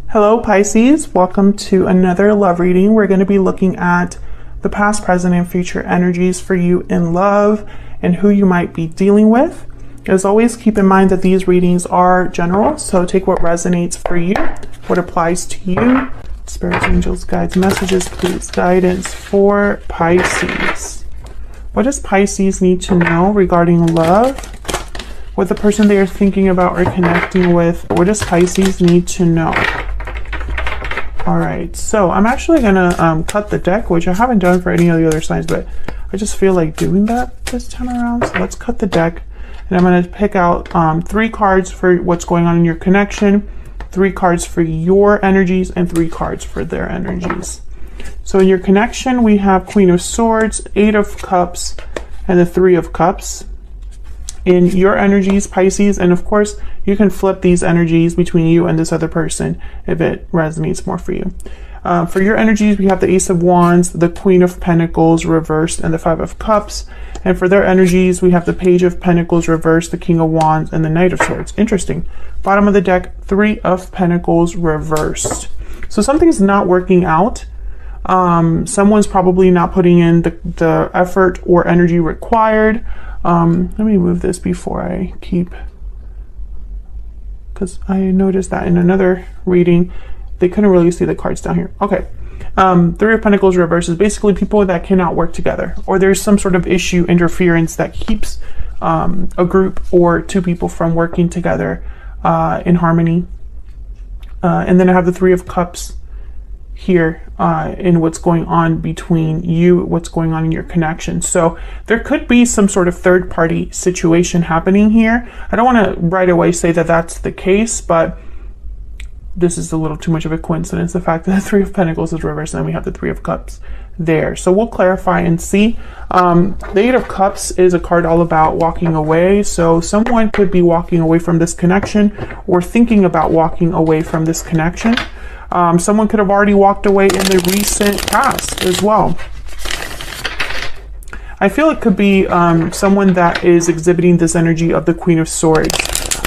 Hello Pisces, welcome to another love reading. We're going to be looking at the past, present, and future energies for you in love and who you might be dealing with. As always, keep in mind that these readings are general, so take what resonates for you, what applies to you. Spirits, angels, guides, messages, please, guidance for Pisces. What does Pisces need to know regarding love? What the person they are thinking about or connecting with, what does Pisces need to know? All right, so I'm actually gonna cut the deck, which I haven't done for any of the other signs, but I just feel like doing that this time around. So let's cut the deck, and I'm gonna pick out 3 cards for what's going on in your connection, 3 cards for your energies, and 3 cards for their energies. So in your connection, we have Queen of Swords, 8 of Cups, and the 3 of Cups. In your energies, Pisces, and of course, you can flip these energies between you and this other person if it resonates more for you. For your energies, we have the Ace of Wands, the Queen of Pentacles reversed, and the 5 of Cups. And for their energies, we have the Page of Pentacles reversed, the King of Wands, and the Knight of Swords. Interesting. Bottom of the deck, 3 of Pentacles reversed. So something's not working out. Someone's probably not putting in the effort or energy required. Let me move this before I keep, because I noticed that in another reading, they couldn't really see the cards down here. Okay. 3 of Pentacles reverse is basically people that cannot work together, or there's some sort of issue, interference that keeps a group or 2 people from working together in harmony. And then I have the 3 of Cups here in what's going on between you, what's going on in your connection. So there could be some sort of third-party situation happening here. I don't want to right away say that that's the case, but this is a little too much of a coincidence, the fact that the 3 of Pentacles is reversed and we have the 3 of Cups there. So we'll clarify and see. The 8 of Cups is a card all about walking away. So someone could be walking away from this connection or thinking about walking away from this connection. Someone could have already walked away in the recent past as well. I feel it could be someone that is exhibiting this energy of the Queen of Swords.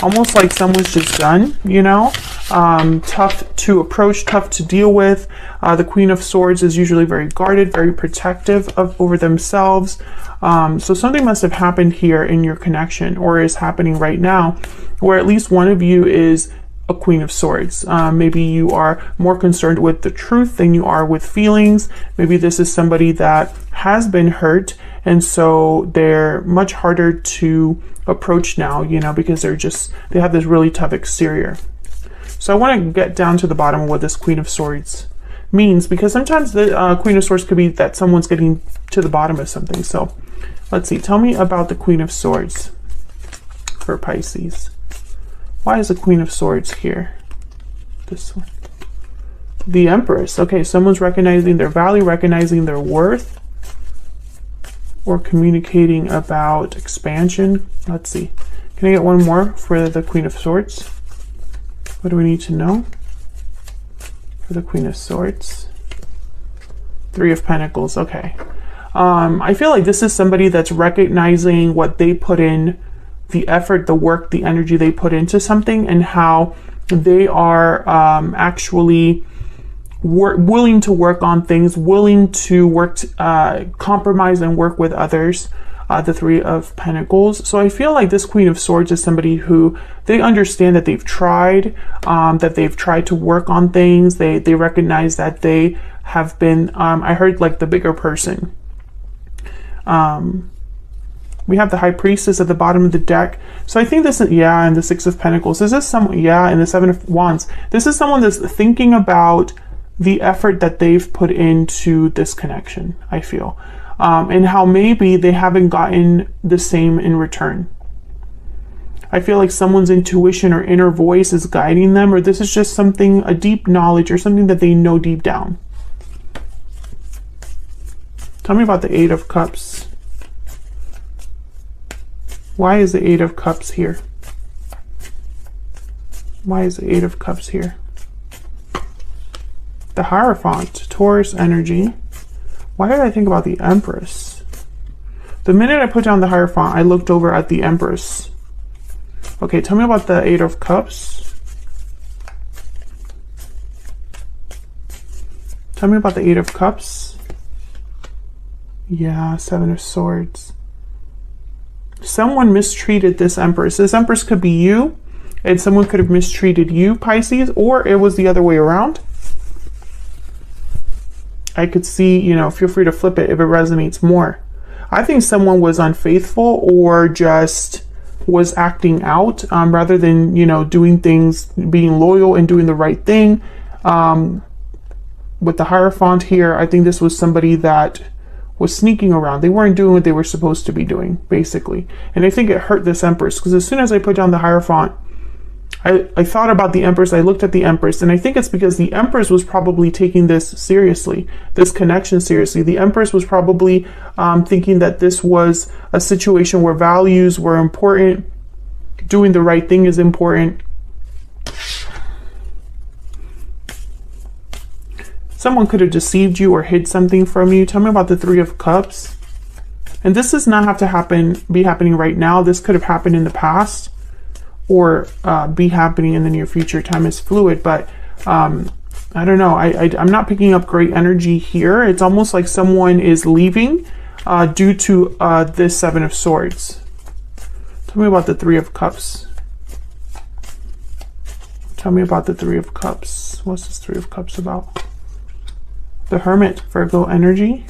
Almost like someone's just done, you know? Tough to approach, tough to deal with. The Queen of Swords is usually very guarded, very protective over themselves. So something must have happened here in your connection, or is happening right now, where at least one of you is a Queen of Swords. Maybe you are more concerned with the truth than you are with feelings. Maybe this is somebody that has been hurt, and so they're much harder to approach now, you know, because they have this really tough exterior. So I want to get down to the bottom of what this Queen of Swords means, because sometimes the Queen of Swords could be that someone's getting to the bottom of something. So let's see. Tell me about the Queen of Swords for Pisces. Why is the Queen of Swords here? This one. The Empress. Okay, someone's recognizing their value, recognizing their worth, or communicating about expansion. Let's see. Can I get one more for the Queen of Swords? What do we need to know for the Queen of Swords? 3 of Pentacles. Okay. I feel like this is somebody that's recognizing what they put in, the effort, the work, the energy they put into something, and how they are actually willing to work on things, willing to work, compromise and work with others. The 3 of Pentacles. So I feel like this Queen of Swords is somebody who they understand that they've tried to work on things. They recognize that they have been, I heard like the bigger person. We have the High Priestess at the bottom of the deck. So I think this is, yeah, and the 6 of Pentacles. This is someone, yeah, and the 7 of Wands. This is someone that's thinking about the effort that they've put into this connection, I feel. And how maybe they haven't gotten the same in return. I feel like someone's intuition or inner voice is guiding them, or this is just something, a deep knowledge or something that they know deep down. Tell me about the 8 of Cups. Why is the 8 of Cups here? Why is the 8 of Cups here? The Hierophant, Taurus energy. Why did I think about the Empress? The minute I put down the Hierophant, I looked over at the Empress. Okay, tell me about the 8 of Cups. Tell me about the Eight of Cups. Yeah, Seven of Swords. Someone mistreated this Empress. This Empress could be you, and someone could have mistreated you, Pisces, or it was the other way around. I could see, you know, feel free to flip it if it resonates more. I think someone was unfaithful or just was acting out rather than, you know, doing things, being loyal and doing the right thing. With the Hierophant here, I think this was somebody that was sneaking around. They weren't doing what they were supposed to be doing, basically. And I think it hurt this Empress, because as soon as I put down the Hierophant, I thought about the Empress, I looked at the Empress, and I think it's because the Empress was probably taking this seriously, this connection seriously. The Empress was probably thinking that this was a situation where values were important, doing the right thing is important. Someone could have deceived you or hid something from you. Tell me about the Three of Cups. And this does not have to be happening right now. This could have happened in the past, or be happening in the near future. Time is fluid, but I don't know. I'm not picking up great energy here. It's almost like someone is leaving due to this Seven of Swords. Tell me about the Three of Cups. Tell me about the Three of Cups. What's this Three of Cups about? The Hermit, Virgo energy.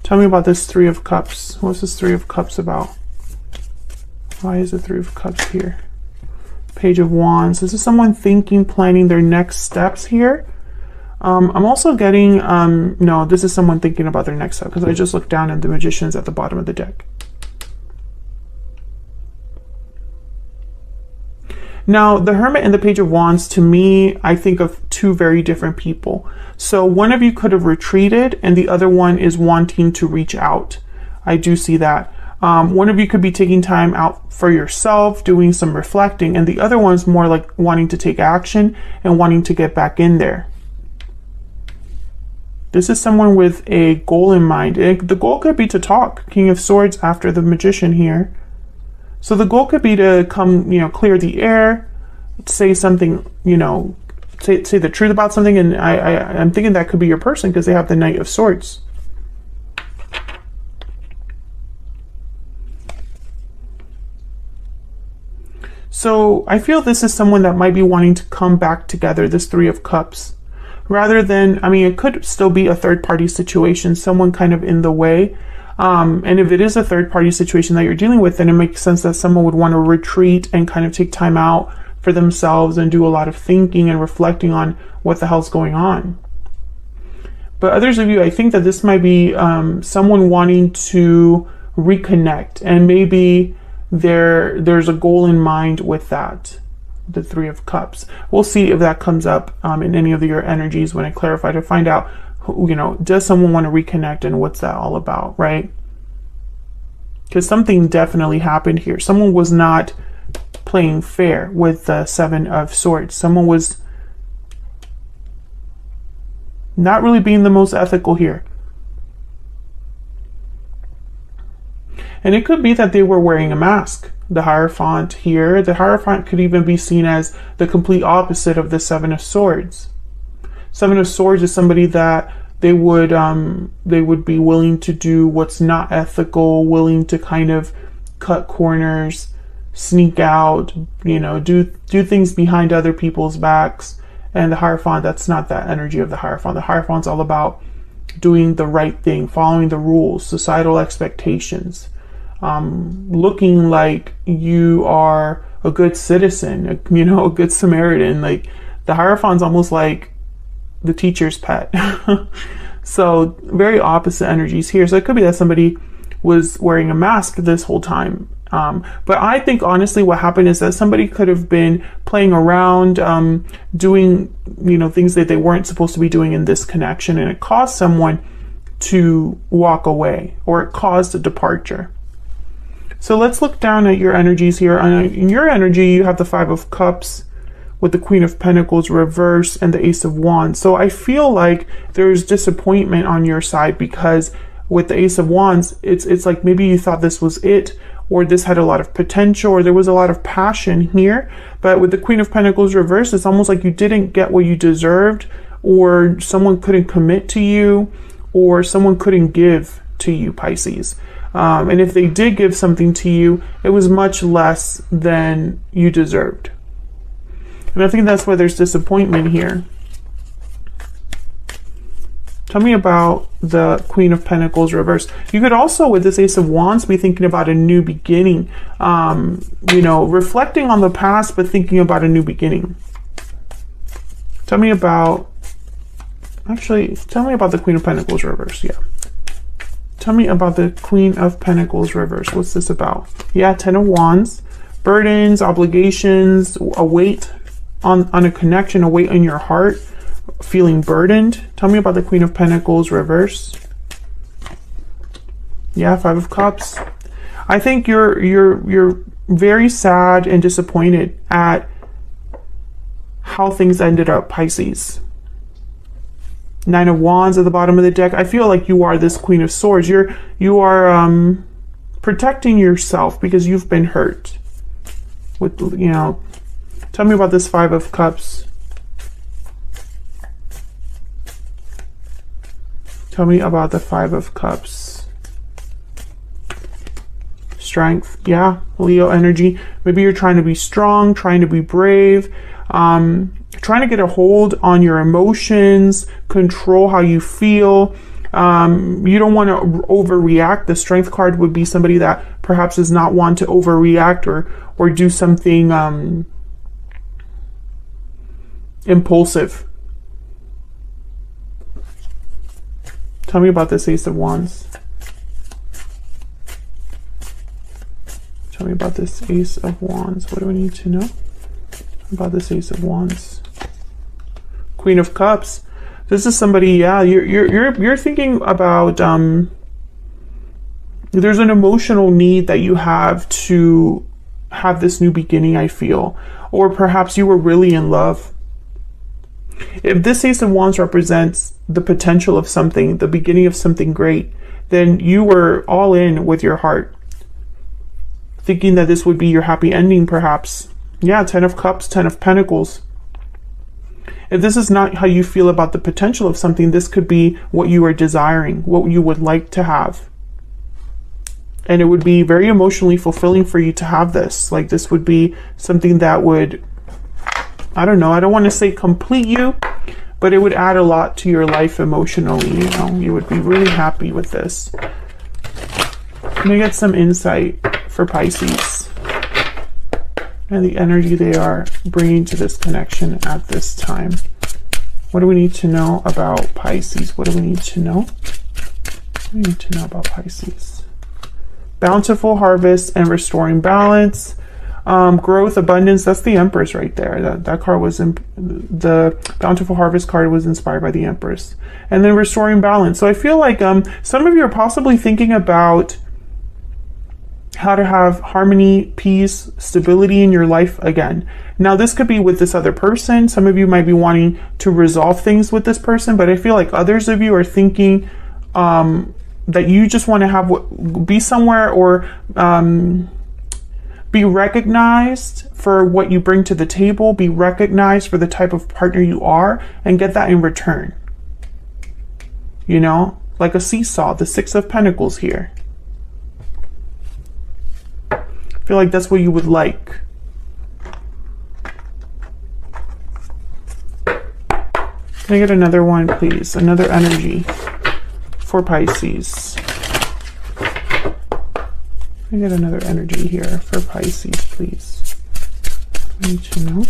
Tell me about this Three of Cups. What's this Three of Cups about? Why is the Three of Cups here? Page of Wands. This is someone thinking, planning their next steps here. I'm also getting, no, this is someone thinking about their next step, because I just looked down at the Magicians at the bottom of the deck. Now, the Hermit and the Page of Wands, to me, I think of two very different people. So one of you could have retreated, and the other one is wanting to reach out. I do see that. One of you could be taking time out for yourself, doing some reflecting, and the other one's more like wanting to take action and wanting to get back in there. This is someone with a goal in mind. The goal could be to talk. King of Swords after the Magician here. So the goal could be to come, you know, clear the air, say something, you know, say the truth about something. And I'm thinking that could be your person, because they have the Knight of Swords. So I feel this is someone that might be wanting to come back together, this Three of Cups. Rather than, I mean, it could still be a third-party situation, someone kind of in the way. And if it is a third-party situation that you're dealing with, then it makes sense that someone would want to retreat and kind of take time out for themselves and do a lot of thinking and reflecting on what the hell's going on. But others of you, I think that this might be someone wanting to reconnect, and maybe there's a goal in mind with that, the Three of Cups. We'll see if that comes up in any of your energies when I clarify, to find out, you know, does someone want to reconnect and what's that all about, right? Because something definitely happened here. Someone was not playing fair with the Seven of Swords. Someone was not really being the most ethical here. And it could be that they were wearing a mask. The Hierophant here, the Hierophant could even be seen as the complete opposite of the Seven of Swords. Seven of Swords is somebody that they would be willing to do what's not ethical, willing to kind of cut corners, sneak out, you know, do things behind other people's backs. And the Hierophant, that's not that energy of the Hierophant. The Hierophant's all about doing the right thing, following the rules, societal expectations, looking like you are a good citizen, you know, a good Samaritan. Like the Hierophant's almost like the teacher's pet. So very opposite energies here. So it could be that somebody was wearing a mask this whole time. But I think honestly what happened is that somebody could have been playing around, doing, you know, things that they weren't supposed to be doing in this connection, and it caused someone to walk away, or it caused a departure. So let's look down at your energies here. In your energy, you have the Five of Cups with the Queen of Pentacles reverse and the Ace of Wands. So I feel like there's disappointment on your side, because with the Ace of Wands, it's like maybe you thought this was it, or this had a lot of potential, or there was a lot of passion here. But with the Queen of Pentacles reverse, it's almost like you didn't get what you deserved, or someone couldn't commit to you, or someone couldn't give to you, Pisces. And if they did give something to you, it was much less than you deserved. And I think that's why there's disappointment here. Tell me about the Queen of Pentacles reverse. You could also, with this Ace of Wands, be thinking about a new beginning. You know, reflecting on the past, but thinking about a new beginning. Tell me about, actually, tell me about the Queen of Pentacles reverse. Yeah. Tell me about the Queen of Pentacles reverse. What's this about? Yeah, Ten of Wands. Burdens, obligations, a weight on a connection, a weight in your heart. Feeling burdened. Tell me about the Queen of Pentacles reverse. Yeah, Five of Cups. I think you're very sad and disappointed at how things ended up, Pisces. Nine of Wands at the bottom of the deck. I feel like you are this Queen of Swords. You are protecting yourself because you've been hurt. With, you know, tell me about this Five of Cups. Tell me about the Five of Cups. Strength. Yeah, Leo energy. Maybe you're trying to be strong, trying to be brave, trying to get a hold on your emotions, control how you feel. You don't want to overreact. The Strength card would be somebody that perhaps does not want to overreact or do something impulsive. Tell me about this Ace of Wands. Tell me about this Ace of Wands. What do I need to know about this Ace of Wands? Queen of Cups. This is somebody, yeah, you're thinking about there's an emotional need that you have to have this new beginning, I feel. Or perhaps you were really in love. If this Ace of Wands represents the potential of something, the beginning of something great, then you were all in with your heart, thinking that this would be your happy ending, perhaps. Yeah, Ten of Cups, Ten of Pentacles. If this is not how you feel about the potential of something, this could be what you are desiring, what you would like to have. And it would be very emotionally fulfilling for you to have this. Like, this would be something that would, I don't know, I don't want to say complete you, but it would add a lot to your life emotionally. You know, you would be really happy with this. Let me get some insight for Pisces and the energy they are bringing to this connection at this time. What do we need to know about Pisces? What do we need to know? What do we need to know about Pisces? Bountiful harvest and restoring balance. Growth, abundance, that's the Empress right there. That card was, the Bountiful Harvest card was inspired by the Empress. And then restoring balance. So I feel like some of you are possibly thinking about how to have harmony, peace, stability in your life again. Now, this could be with this other person. Some of you might be wanting to resolve things with this person, but I feel like others of you are thinking that you just want to be somewhere or be recognized for what you bring to the table, be recognized for the type of partner you are, and get that in return. You know, like a seesaw, the Six of Pentacles here. I feel like that's what you would like. Can I get another one, please? Another energy for Pisces. Can I get another energy here for Pisces, please? I need to know.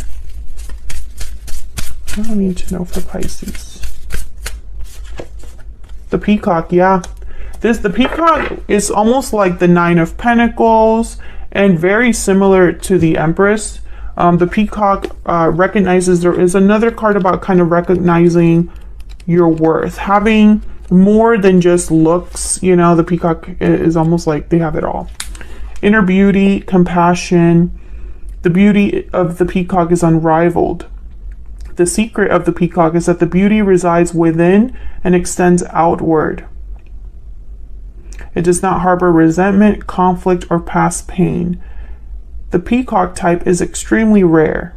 What do I need to know for Pisces? The Peacock, yeah. The Peacock is almost like the Nine of Pentacles and very similar to the Empress. The Peacock recognizes, there is another card about kind of recognizing your worth, having more than just looks. You know, the Peacock is almost like they have it all. Inner beauty, compassion. The beauty of the Peacock is unrivaled. The secret of the Peacock is that the beauty resides within and extends outward. It does not harbor resentment, conflict, or past pain. The Peacock type is extremely rare.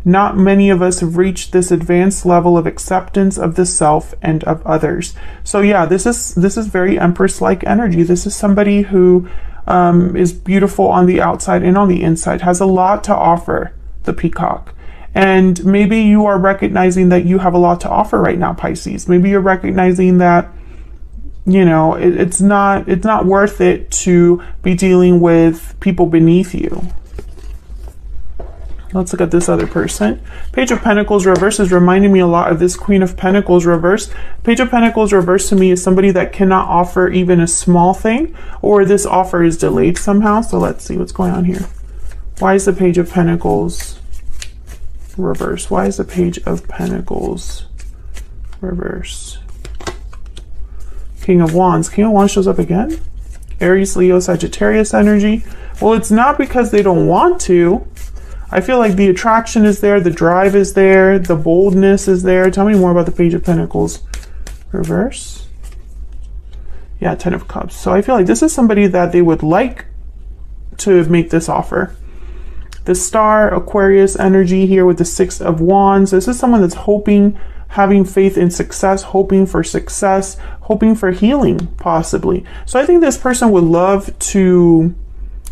Not many of us have reached this advanced level of acceptance of the self and of others. So yeah, this is very Empress-like energy. This is somebody who is beautiful on the outside and on the inside, has a lot to offer, the Peacock. And maybe you are recognizing that you have a lot to offer right now, Pisces. Maybe you're recognizing that, you know, it's not worth it to be dealing with people beneath you. Let's look at this other person. Page of Pentacles reverse is reminding me a lot of this Queen of Pentacles reverse. Page of Pentacles reverse to me is somebody that cannot offer even a small thing, or this offer is delayed somehow. So let's see what's going on here. Why is the Page of Pentacles reverse? Why is the Page of Pentacles reverse? King of Wands. King of Wands shows up again. Aries, Leo, Sagittarius energy. Well, it's not because they don't want to. I feel like the attraction is there, the drive is there, the boldness is there. Tell me more about the Page of Pentacles reverse. Yeah, Ten of Cups. So I feel like this is somebody that they would like to make this offer. The Star, Aquarius energy here with the Six of Wands. This is someone that's hoping, having faith in success, hoping for success, hoping for healing, possibly. So I think this person would love to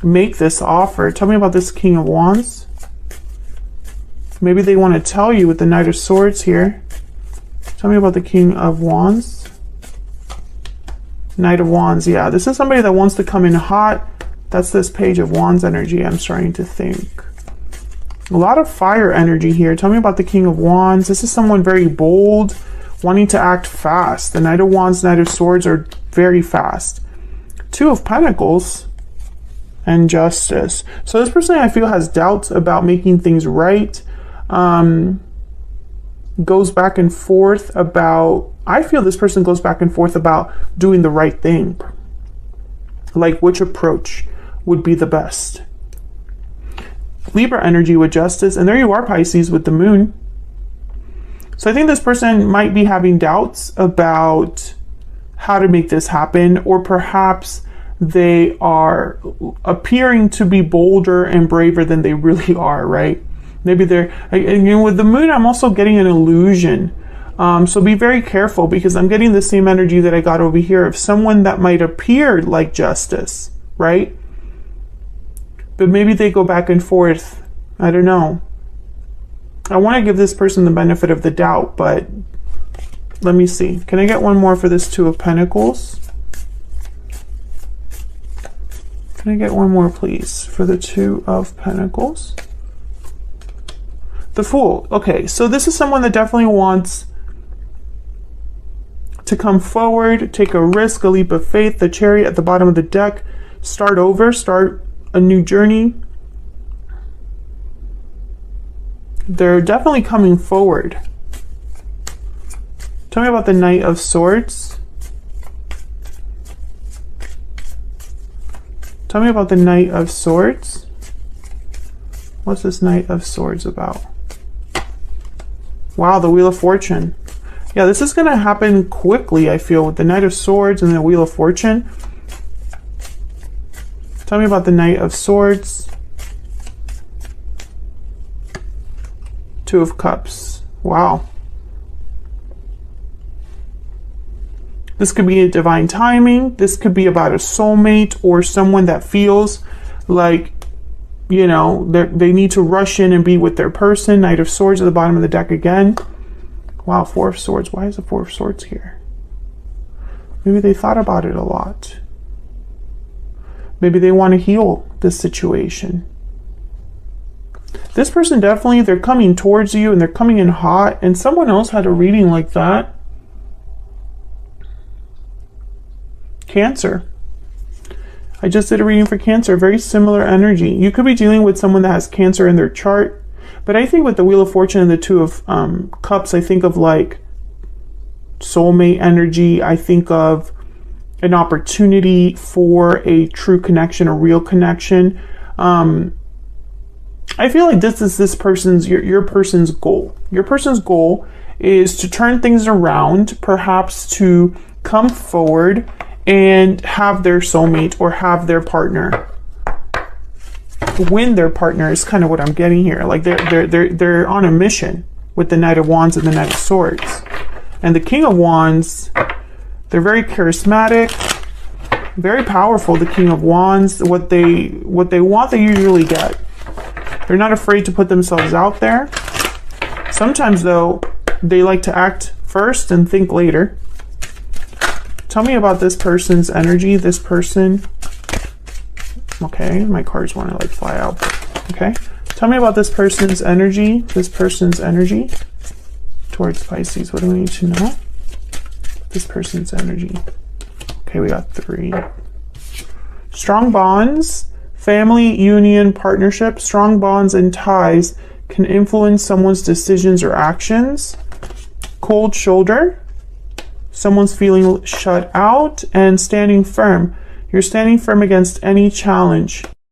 make this offer. Tell me about this King of Wands. Maybe they want to tell you with the Knight of Swords here. Tell me about the King of Wands. Knight of Wands, yeah. This is somebody that wants to come in hot. That's this Page of Wands energy, I'm starting to think. A lot of fire energy here. Tell me about the King of Wands. This is someone very bold, wanting to act fast. The Knight of Wands, Knight of Swords are very fast. Two of Pentacles and Justice. So this person, I feel, has doubts about making things right. Goes back and forth about, I feel this person goes back and forth about doing the right thing. Like which approach would be the best. Libra energy with Justice, and there you are, Pisces, with the Moon. So I think this person might be having doubts about how to make this happen, or perhaps they are appearing to be bolder and braver than they really are, right? Maybe they're, again, with the Moon, I'm also getting an illusion. So be very careful, because I'm getting the same energy that I got over here of someone that might appear like Justice, right? But maybe they go back and forth. I don't know. I want to give this person the benefit of the doubt, but let me see. Can I get one more for this Two of Pentacles? Can I get one more, please, for the Two of Pentacles? The Fool. Okay, so this is someone that definitely wants to come forward, take a risk, a leap of faith. The Chariot at the bottom of the deck. Start over, start a new journey. They're definitely coming forward. Tell me about the Knight of Swords. Tell me about the Knight of Swords. What's this Knight of Swords about? Wow, the Wheel of Fortune. Yeah, this is going to happen quickly, I feel, with the Knight of Swords and the Wheel of Fortune. Tell me about the Knight of Swords. Two of Cups. Wow. This could be a divine timing. This could be about a soulmate or someone that feels like, you know, they need to rush in and be with their person. Knight of Swords at the bottom of the deck again. Wow, Four of Swords. Why is the Four of Swords here? Maybe they thought about it a lot. Maybe they want to heal this situation. This person definitely, they're coming towards you and they're coming in hot, and someone else had a reading like that. Cancer. I just did a reading for Cancer. Very similar energy. You could be dealing with someone that has Cancer in their chart. But I think with the Wheel of Fortune and the Two of Cups, I think of like soulmate energy. I think of an opportunity for a true connection, a real connection. I feel like this is this person's, your person's goal. Your person's goal is to turn things around, perhaps to come forward and have their soulmate or have their partner. win their partner is kind of what I'm getting here. Like they're on a mission with the Knight of Wands and the Knight of Swords. And the King of Wands, they're very charismatic, very powerful. The King of Wands, what they want, they usually get. They're not afraid to put themselves out there. Sometimes though, they like to act first and think later. Tell me about this person's energy, this person. Okay, my cards want to like fly out. Okay, tell me about this person's energy, towards Pisces. What do we need to know? This person's energy. Okay, we got 3. Strong bonds, family, union, partnership. Strong bonds and ties can influence someone's decisions or actions. Cold shoulder. Someone's feeling shut out. And standing firm. You're standing firm against any challenge.